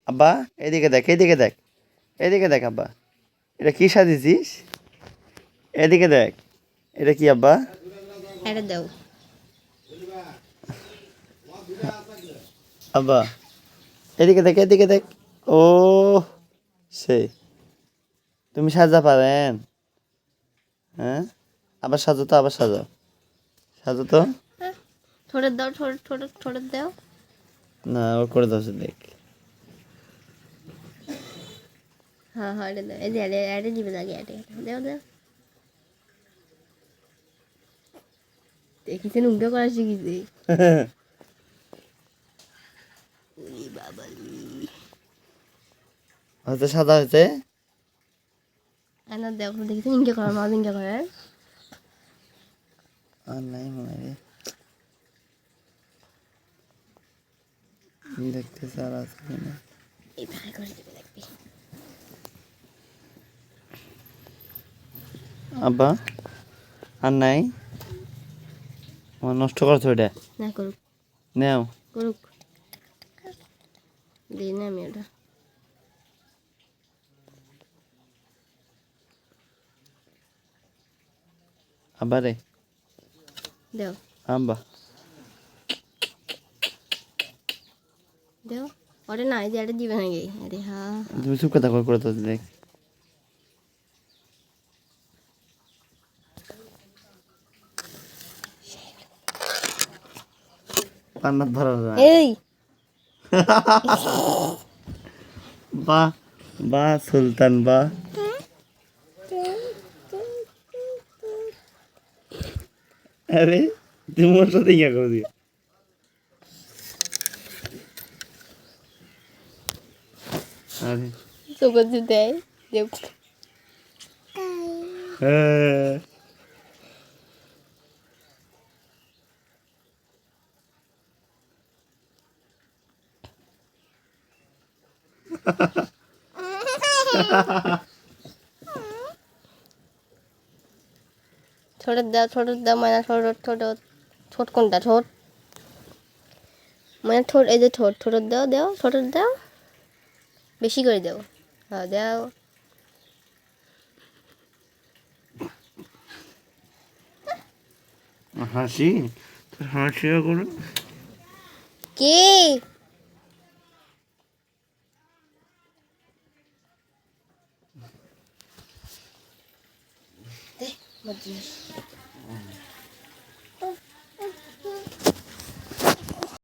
আব্বা এদিকে দেখ এদিকে দেখ এদিকে দেখ আব্বা এটা কি সাজিয়েছিস এদিকে দেখ এটা কি আব্বা এটা দাও আব্বা এদিকে দেখ ও সেই তুমি সাজা পারেন হ্যাঁ আবার সাজো তো আবার সাজো সাজো তো ঠোঁটের দাও ঠোঁটের দাও না ওর করে দাও সে দেখ হ্যাঁ হ্যাঁ এটা দাও এই যে এটা দিবে আগে এটা দাও দাও দেখিছেন উল্টো করা শিখিছে উরি বাবালি হয়তো সাদা হয়েছে এনা দেখো দেখিছেন ইনকে করার মাছ ইনকে করার আর নাই মনে হয় রে দেখতে আর আছে কিনা এই ভাই করে দিবে দেখবি আব্বা আর নাই আমার নষ্ট করছো এটা না করুক নেও করুক দিই না আমি ওটা আব্বা রে দাও আব্বা দাও ওটা না এই যে এটা দিবে নাকি আরে হ্যাঁ তুমি চুপ কথা করে তো দেখ পান্নাত ধরা যায় এই বা বা সুলতান বা আরে তুমি ওর সাথে ইয়া করে দিও আরে চোখে দেয় দেব হ্যাঁ ছোটের দাও মানে ছোট কোনটা ছোট মানে ঠোঁট এই যে ঠোঁটের দাও ছোটের দাও বেশি করে দাও হ্যাঁ দাও হাসি তোর হাসিও করো কি দে মজা